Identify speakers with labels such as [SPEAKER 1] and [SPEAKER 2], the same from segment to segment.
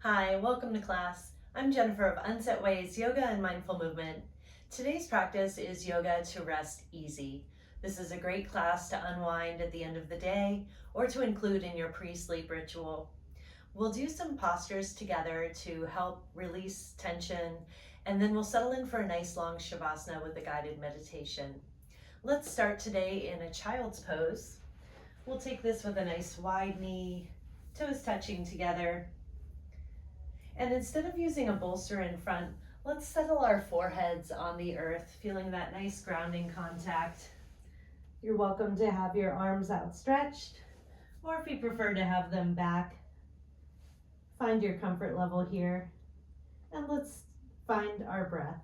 [SPEAKER 1] Hi, welcome to class. I'm Jennifer of Unset Ways Yoga and Mindful Movement. Today's practice is yoga to rest easy. This is a great class to unwind at the end of the day or to include in your pre-sleep ritual. We'll do some postures together to help release tension, and then we'll settle in for a nice long shavasana with a guided meditation. Let's start today in a child's pose. We'll take this with a nice wide knee, toes touching together. And instead of using a bolster in front, let's settle our foreheads on the earth, feeling that nice grounding contact. You're welcome to have your arms outstretched, or if you prefer to have them back, find your comfort level here. And let's find our breath.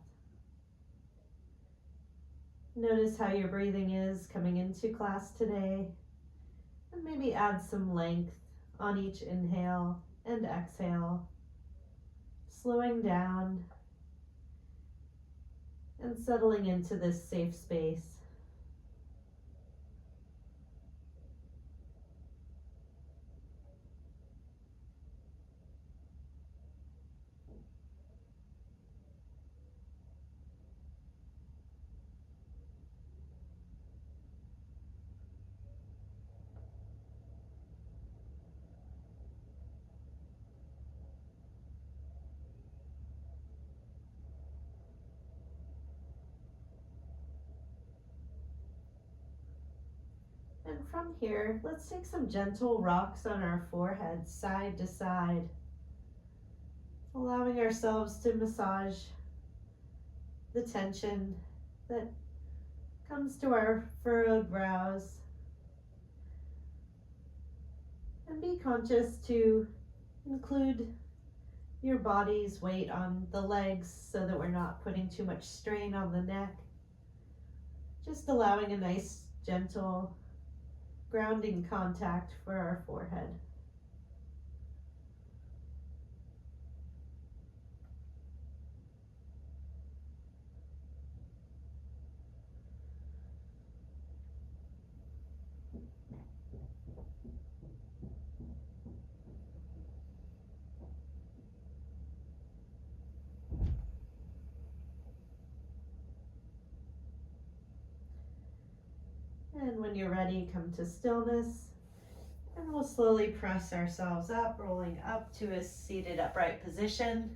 [SPEAKER 1] Notice how your breathing is coming into class today, and maybe add some length on each inhale and exhale. Slowing down and settling into this safe space. And from here, let's take some gentle rocks on our forehead, side to side, allowing ourselves to massage the tension that comes to our furrowed brows. And be conscious to include your body's weight on the legs so that we're not putting too much strain on the neck. Just allowing a nice, gentle grounding contact for our forehead. And when you're ready, come to stillness, and we'll slowly press ourselves up, rolling up to a seated upright position,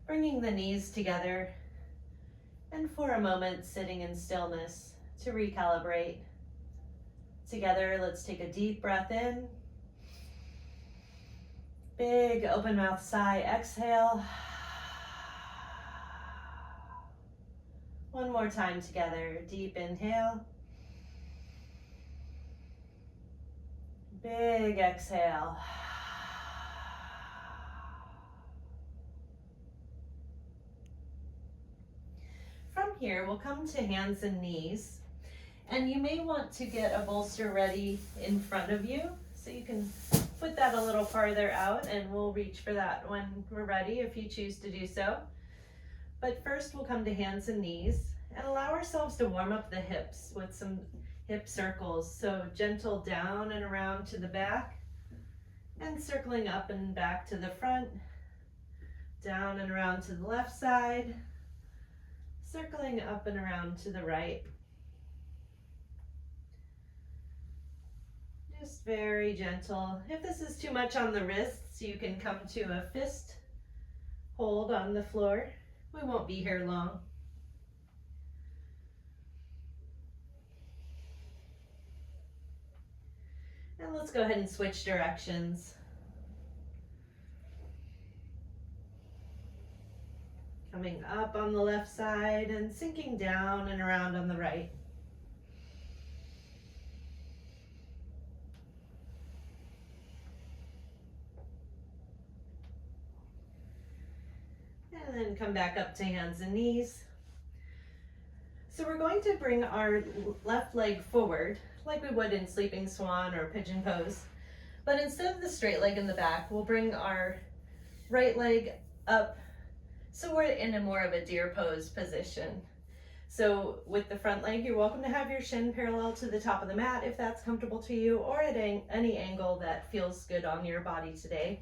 [SPEAKER 1] bringing the knees together, and for a moment sitting in stillness to recalibrate. Together, let's take a deep breath in. Big open mouth sigh, exhale. One more time together, deep inhale. Big exhale. From here, we'll come to hands and knees. And you may want to get a bolster ready in front of you. So you can put that a little farther out, and we'll reach for that when we're ready if you choose to do so. But first we'll come to hands and knees and allow ourselves to warm up the hips with some hip circles. So gentle down and around to the back, and circling up and back to the front, down and around to the left side, circling up and around to the right. Just very gentle. If this is too much on the wrists, you can come to a fist hold on the floor. We won't be here long. And let's go ahead and switch directions. Coming up on the left side and sinking down and around on the right. And then come back up to hands and knees. So we're going to bring our left leg forward like we would in sleeping swan or pigeon pose. But instead of the straight leg in the back, we'll bring our right leg up so we're in a more of a deer pose position. So with the front leg, you're welcome to have your shin parallel to the top of the mat if that's comfortable to you, or at any angle that feels good on your body today.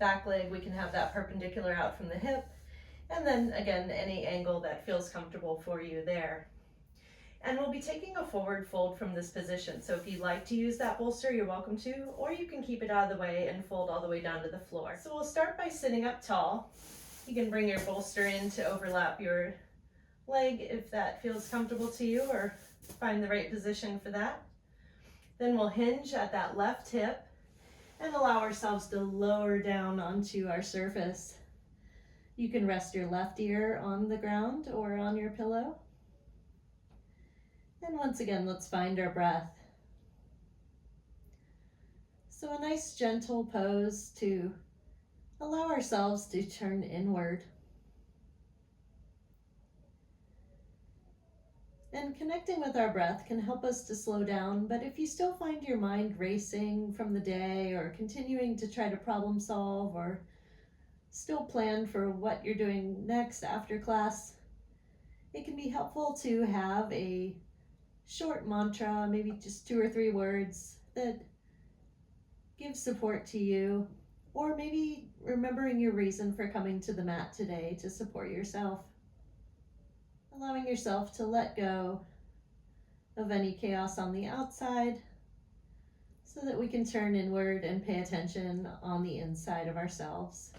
[SPEAKER 1] back leg, we can have that perpendicular out from the hip. And then again, any angle that feels comfortable for you there. And we'll be taking a forward fold from this position. So if you'd like to use that bolster, you're welcome to, or you can keep it out of the way and fold all the way down to the floor. So we'll start by sitting up tall. You can bring your bolster in to overlap your leg if that feels comfortable to you, or find the right position for that. Then we'll hinge at that left hip and allow ourselves to lower down onto our surface. You can rest your left ear on the ground or on your pillow. And once again, let's find our breath. So a nice gentle pose to allow ourselves to turn inward. And connecting with our breath can help us to slow down, but if you still find your mind racing from the day or continuing to try to problem solve or still plan for what you're doing next after class, it can be helpful to have a short mantra, maybe just 2 or 3 words that give support to you, or maybe remembering your reason for coming to the mat today to support yourself. Allowing yourself to let go of any chaos on the outside so that we can turn inward and pay attention on the inside of ourselves.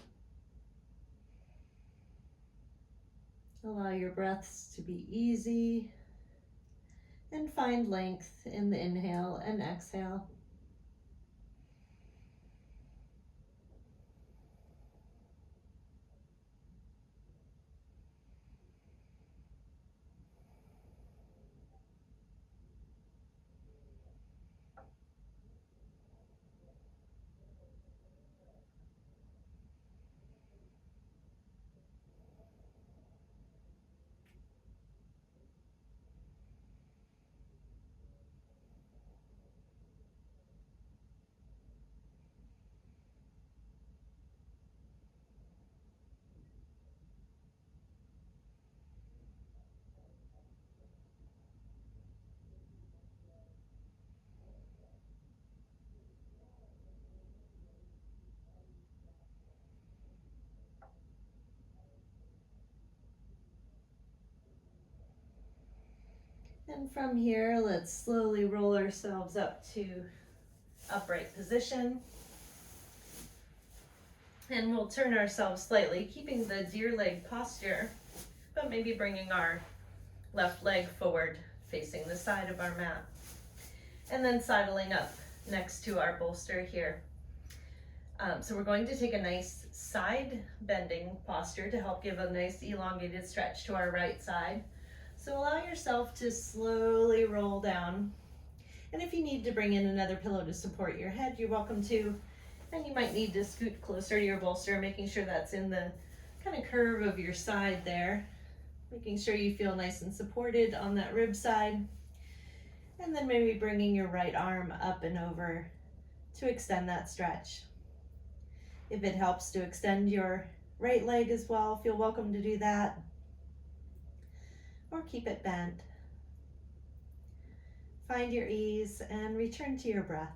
[SPEAKER 1] Allow your breaths to be easy and find length in the inhale and exhale. And from here, let's slowly roll ourselves up to upright position. And we'll turn ourselves slightly, keeping the deer leg posture, but maybe bringing our left leg forward, facing the side of our mat. And then sidling up next to our bolster here. So we're going to take a nice side bending posture to help give a nice elongated stretch to our right side. So allow yourself to slowly roll down. And if you need to bring in another pillow to support your head, you're welcome to. And you might need to scoot closer to your bolster, making sure that's in the kind of curve of your side there. Making sure you feel nice and supported on that rib side. And then maybe bringing your right arm up and over to extend that stretch. If it helps to extend your right leg as well, feel welcome to do that. Or keep it bent. Find your ease and return to your breath.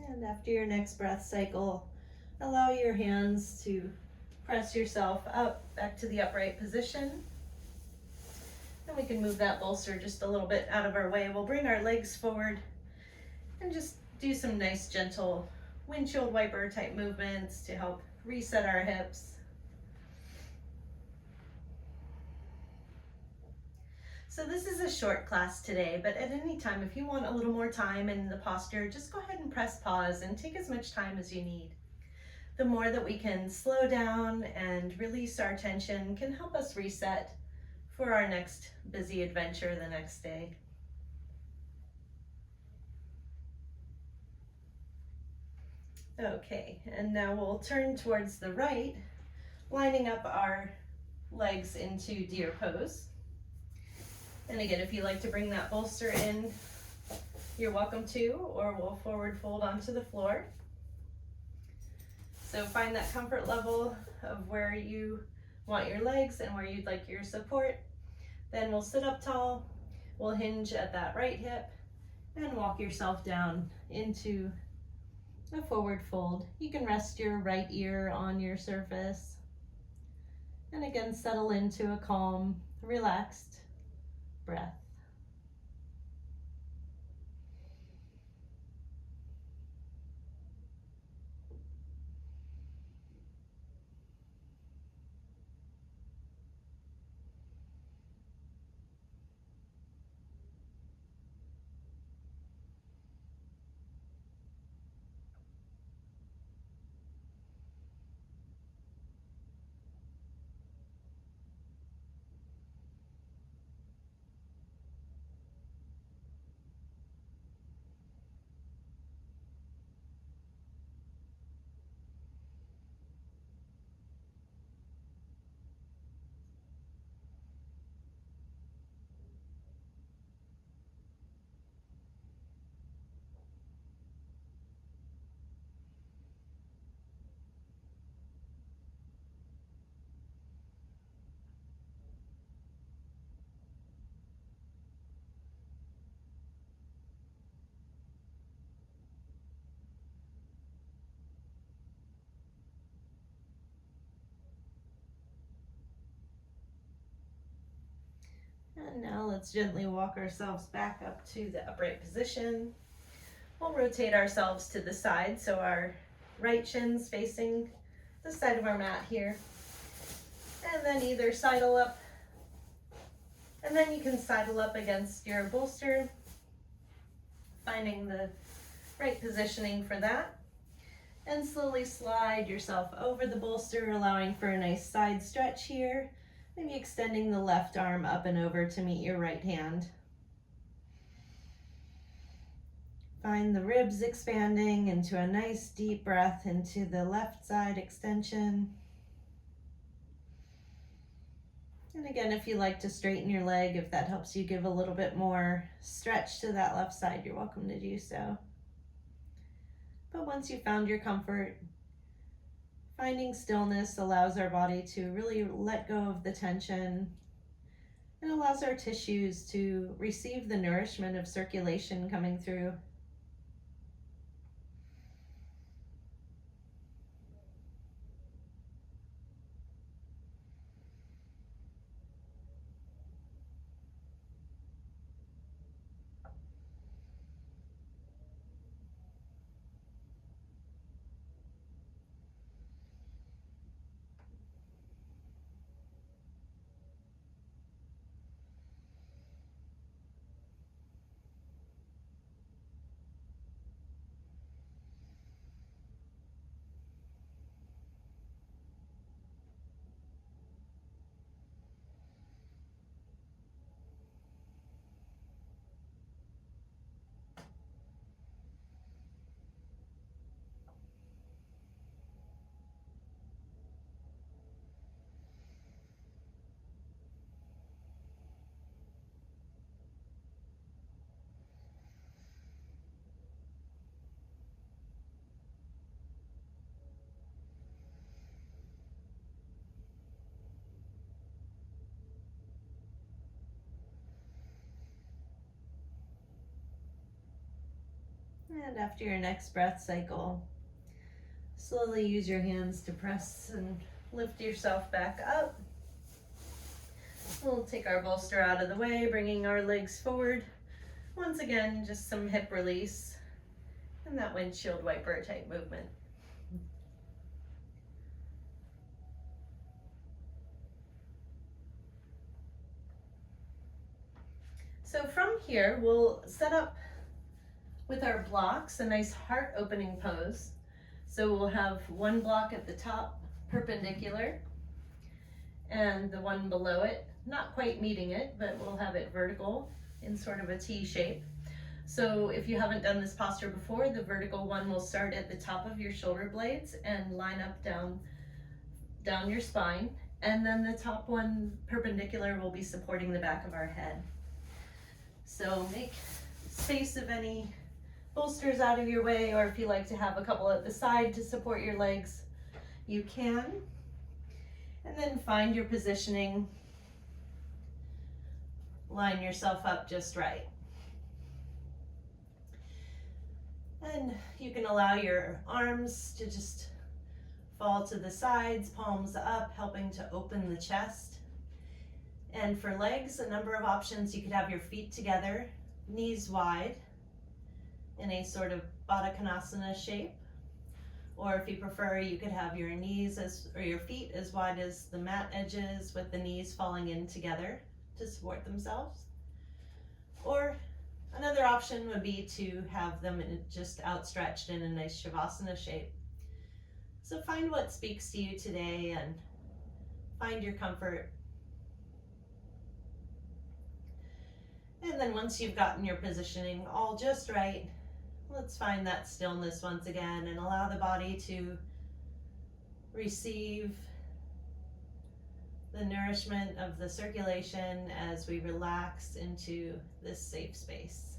[SPEAKER 1] And after your next breath cycle, allow your hands to press yourself up back to the upright position. And we can move that bolster just a little bit out of our way. We'll bring our legs forward and just do some nice gentle windshield wiper type movements to help reset our hips. So this is a short class today, but at any time, if you want a little more time in the posture, just go ahead and press pause and take as much time as you need. The more that we can slow down and release our tension can help us reset for our next busy adventure the next day. Okay, and now we'll turn towards the right, lining up our legs into deer pose. And again, if you like to bring that bolster in, you're welcome to, or we'll forward fold onto the floor. So find that comfort level of where you want your legs and where you'd like your support. Then we'll sit up tall, we'll hinge at that right hip, and walk yourself down into a forward fold. You can rest your right ear on your surface. And again, settle into a calm, relaxed breath. And now let's gently walk ourselves back up to the upright position. We'll rotate ourselves to the side so our right shin's facing the side of our mat here. And then either sidle up, and then you can sidle up against your bolster, finding the right positioning for that. And slowly slide yourself over the bolster, allowing for a nice side stretch here. Maybe extending the left arm up and over to meet your right hand. Find the ribs expanding into a nice deep breath into the left side extension. And again, if you like to straighten your leg, if that helps you give a little bit more stretch to that left side, you're welcome to do so. But once you've found your comfort, finding stillness allows our body to really let go of the tension and allows our tissues to receive the nourishment of circulation coming through. And after your next breath cycle, slowly use your hands to press and lift yourself back up. We'll take our bolster out of the way, bringing our legs forward. Once again, just some hip release and that windshield wiper type movement. So from here, we'll set up with our blocks a nice heart opening pose. So we'll have one block at the top perpendicular and the one below it, not quite meeting it, but we'll have it vertical in sort of a T shape. So if you haven't done this posture before, the vertical one will start at the top of your shoulder blades and line up down your spine. And then the top one perpendicular will be supporting the back of our head. So make space of any bolsters out of your way, or if you like to have a couple at the side to support your legs, you can. And then find your positioning. Line yourself up just right. And you can allow your arms to just fall to the sides, palms up, helping to open the chest. And for legs, a number of options. You could have your feet together, knees wide, in a sort of Baddha Konasana shape. Or if you prefer, you could have your knees or your feet as wide as the mat edges with the knees falling in together to support themselves. Or another option would be to have them just outstretched in a nice Shavasana shape. So find what speaks to you today and find your comfort. And then once you've gotten your positioning all just right, let's find that stillness once again and allow the body to receive the nourishment of the circulation as we relax into this safe space.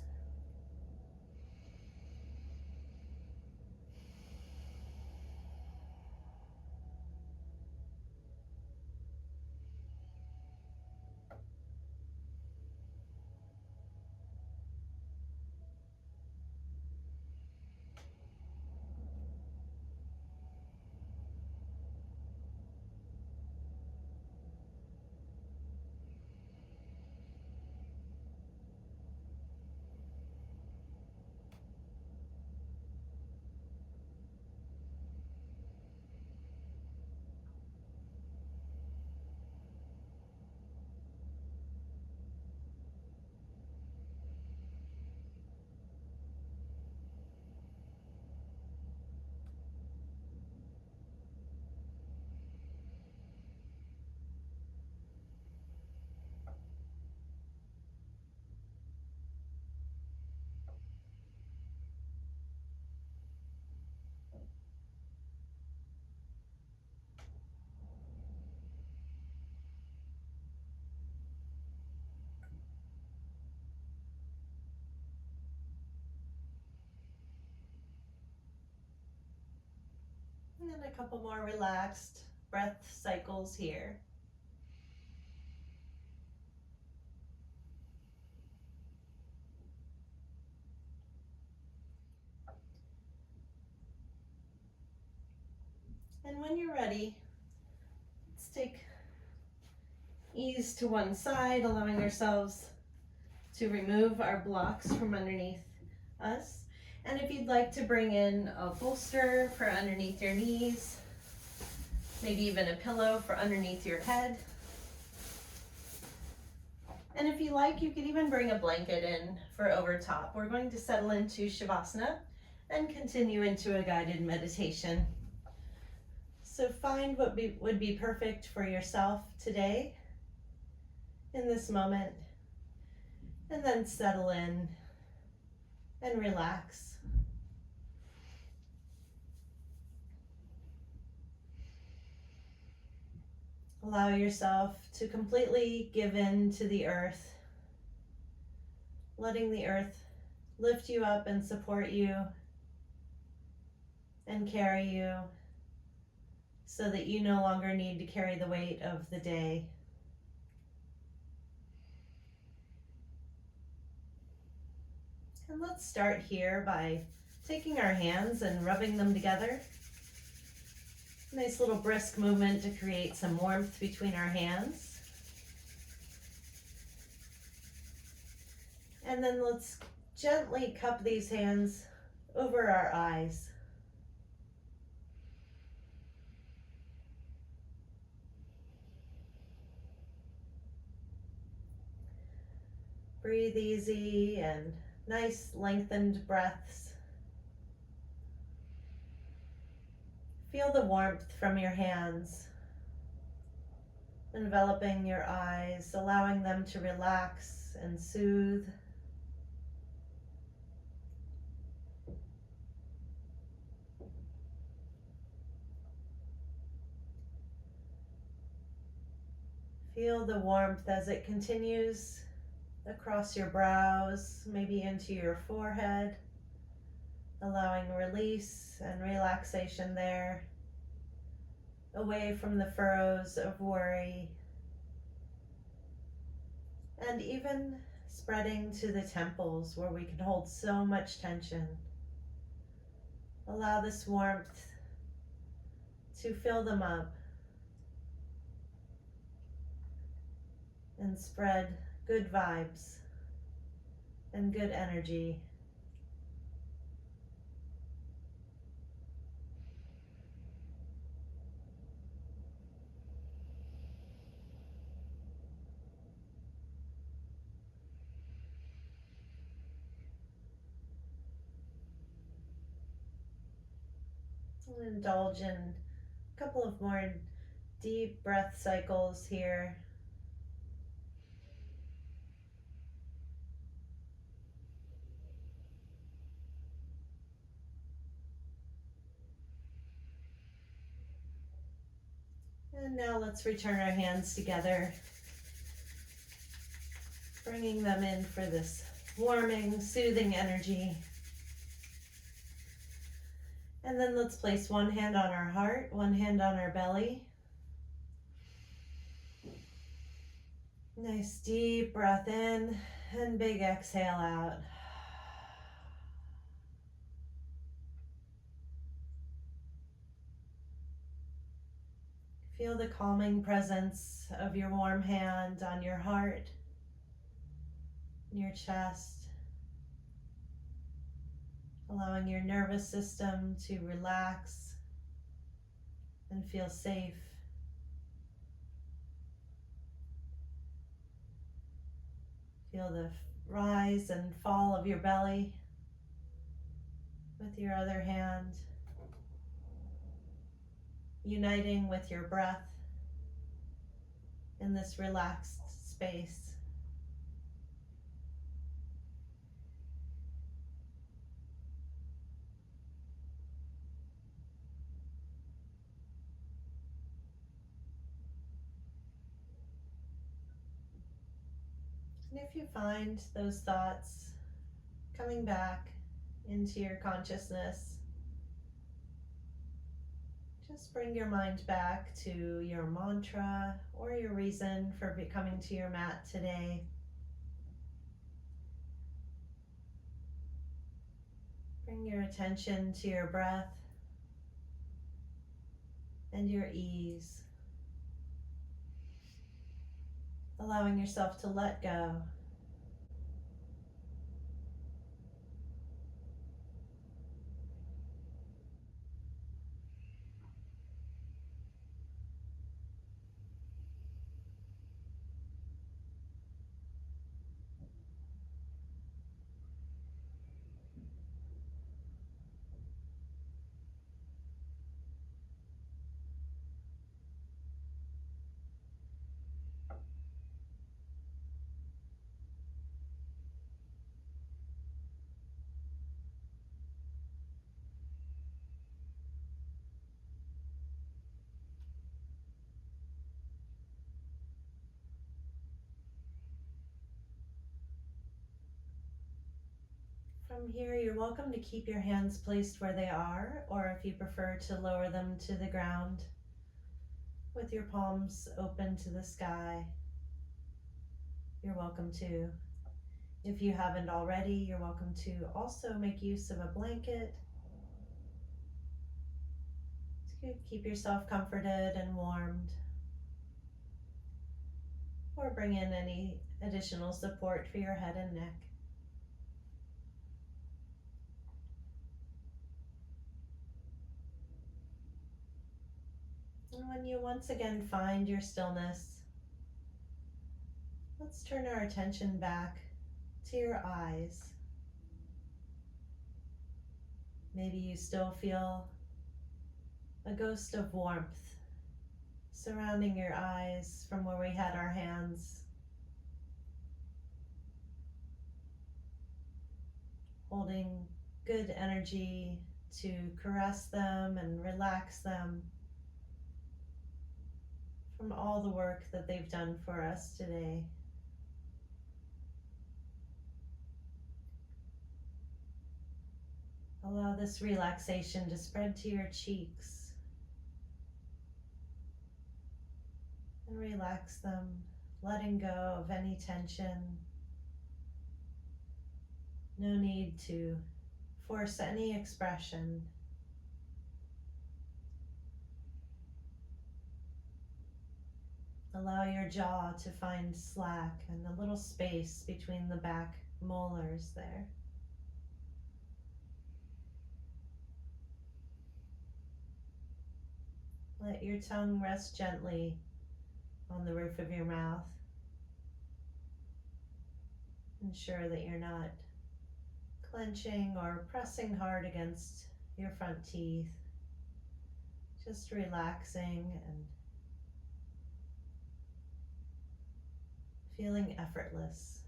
[SPEAKER 1] And then a couple more relaxed breath cycles here. And when you're ready, let's take ease to one side, allowing ourselves to remove our blocks from underneath us. And if you'd like to bring in a bolster for underneath your knees, maybe even a pillow for underneath your head. And if you like, you could even bring a blanket in for over top. We're going to settle into Shavasana and continue into a guided meditation. So find what would be perfect for yourself today in this moment, and then settle in and relax. Allow yourself to completely give in to the earth, letting the earth lift you up and support you and carry you so that you no longer need to carry the weight of the day. And let's start here by taking our hands and rubbing them together. Nice little brisk movement to create some warmth between our hands. And then let's gently cup these hands over our eyes. Breathe easy and nice lengthened breaths. Feel the warmth from your hands enveloping your eyes, allowing them to relax and soothe. Feel the warmth as it continues across your brows, maybe into your forehead, allowing release and relaxation there, away from the furrows of worry, and even spreading to the temples where we can hold so much tension. Allow this warmth to fill them up and spread good vibes and good energy. We'll indulge in a couple of more deep breath cycles here. And now let's return our hands together, bringing them in for this warming, soothing energy. And then let's place one hand on our heart, one hand on our belly. Nice deep breath in and big exhale out. Feel the calming presence of your warm hand on your heart, your chest, allowing your nervous system to relax and feel safe. Feel the rise and fall of your belly with your other hand, uniting with your breath in this relaxed space. And if you find those thoughts coming back into your consciousness, just bring your mind back to your mantra or your reason for coming to your mat today. Bring your attention to your breath and your ease, allowing yourself to let go. From here, you're welcome to keep your hands placed where they are, or if you prefer to lower them to the ground with your palms open to the sky, you're welcome to. If you haven't already, you're welcome to also make use of a blanket to keep yourself comforted and warmed, or bring in any additional support for your head and neck. And when you once again find your stillness, let's turn our attention back to your eyes. Maybe you still feel a ghost of warmth surrounding your eyes from where we had our hands, holding good energy to caress them and relax them from all the work that they've done for us today. Allow this relaxation to spread to your cheeks and relax them, letting go of any tension. No need to force any expression. Allow your jaw to find slack and a little space between the back molars there. Let your tongue rest gently on the roof of your mouth. Ensure that you're not clenching or pressing hard against your front teeth. Just relaxing and feeling effortless.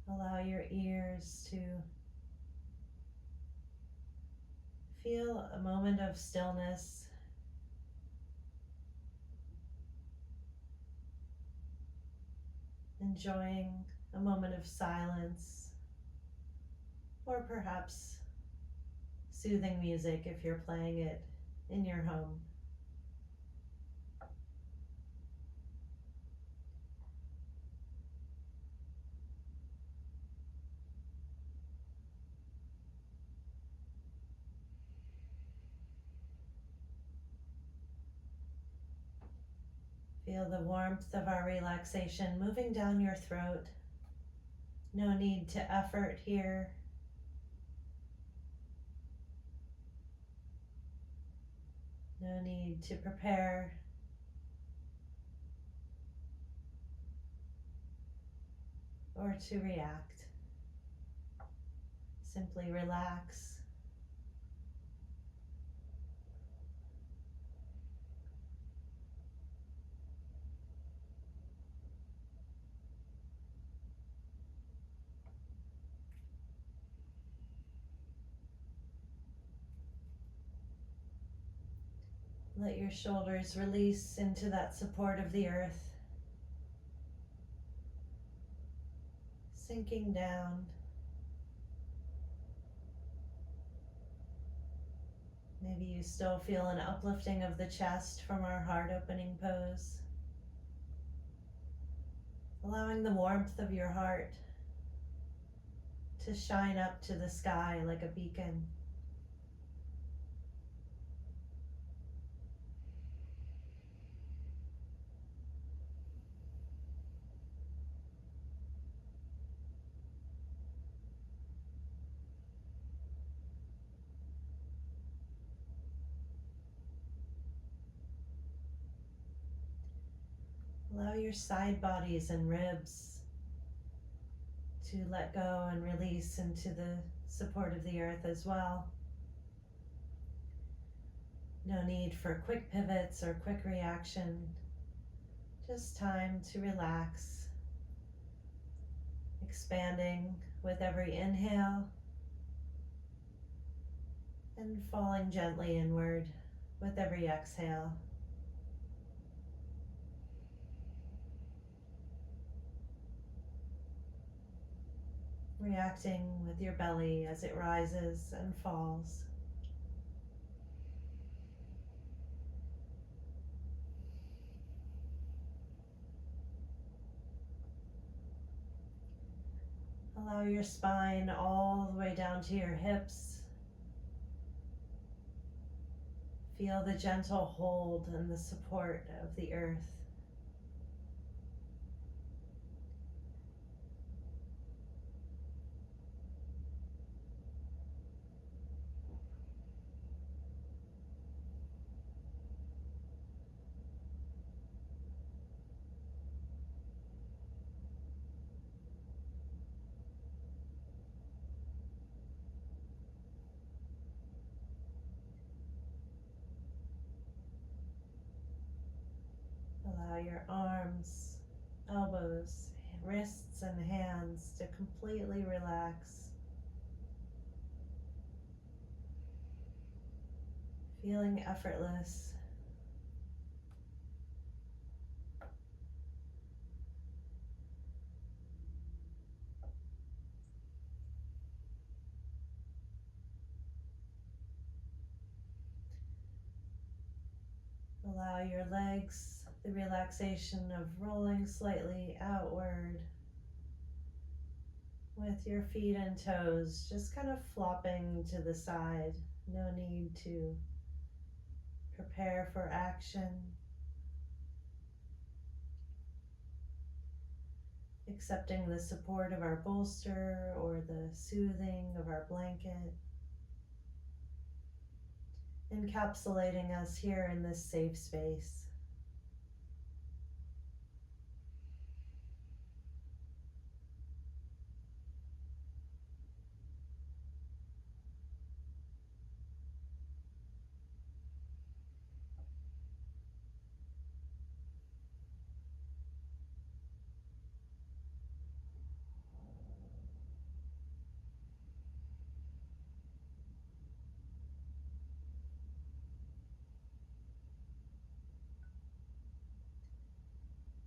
[SPEAKER 1] Allow your ears to feel a moment of stillness. Enjoying a moment of silence, or perhaps soothing music if you're playing it in your home. Feel the warmth of our relaxation moving down your throat. No need to effort here. No need to prepare. Or to react. Simply relax. Let your shoulders release into that support of the earth, sinking down. Maybe you still feel an uplifting of the chest from our heart opening pose. Allowing the warmth of your heart to shine up to the sky like a beacon. Allow your side bodies and ribs to let go and release into the support of the earth as well. No need for quick pivots or quick reaction. Just time to relax, expanding with every inhale and falling gently inward with every exhale. Reacting with your belly as it rises and falls. Allow your spine all the way down to your hips. Feel the gentle hold and the support of the earth. Allow your arms, elbows, wrists, and hands to completely relax. Feeling effortless. Allow your legs the relaxation of rolling slightly outward with your feet and toes just kind of flopping to the side. No need to prepare for action. Accepting the support of our bolster or the soothing of our blanket. Encapsulating us here in this safe space.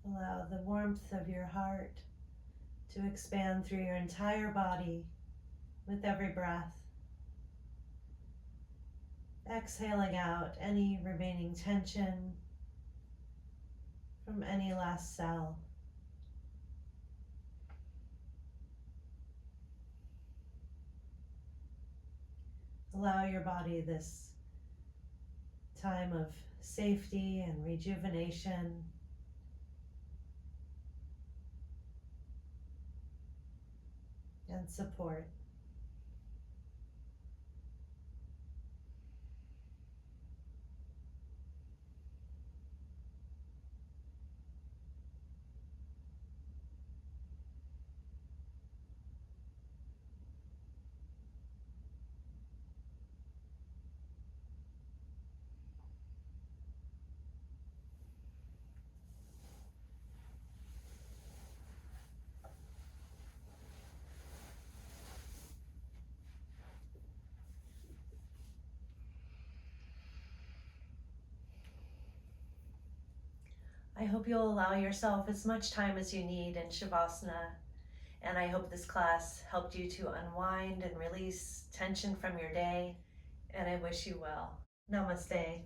[SPEAKER 1] Allow the warmth of your heart to expand through your entire body with every breath. Exhaling out any remaining tension from any last cell. Allow your body this time of safety and rejuvenation. And support. I hope you'll allow yourself as much time as you need in Shavasana, and I hope this class helped you to unwind and release tension from your day, and I wish you well. Namaste.